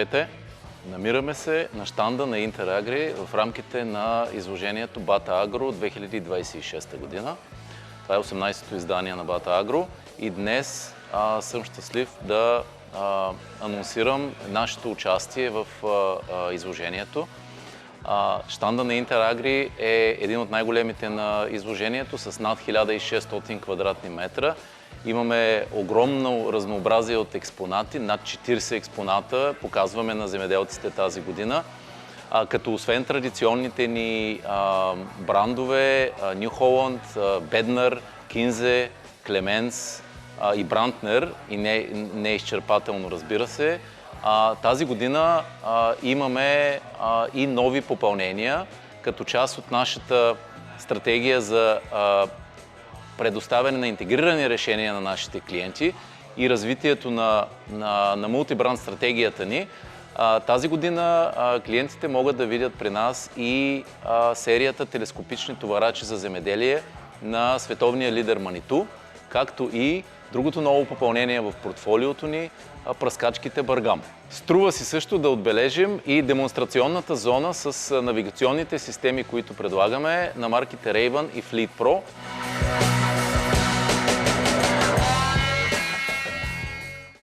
Здравейте! Намираме се на щанда на Интерагри в рамките на изложението Bata Agro 2026 година. Това е 18-то издание на Bata Agro и днес съм щастлив да анонсирам нашето участие в изложението. Щанда на Интерагри е един от най-големите на изложението с над 1600 квадратни метра. Имаме огромно разнообразие от експонати, над 40 експоната показваме на земеделците тази година. Като освен традиционните ни брандове, New Holland, Bednar, Kinze, Clemens и Brandner, и не изчерпателно, разбира се, тази година имаме и нови попълнения, като част от нашата стратегия за предоставяне на интегрирани решения на нашите клиенти и развитието на мултибранд стратегията ни. Тази година клиентите могат да видят при нас и серията телескопични товарачи за земеделие на световния лидер Manitou, както и другото ново попълнение в портфолиото ни – пръскачките Бъргам. Струва си също да отбележим и демонстрационната зона с навигационните системи, които предлагаме на марките Raven и Fleet Pro.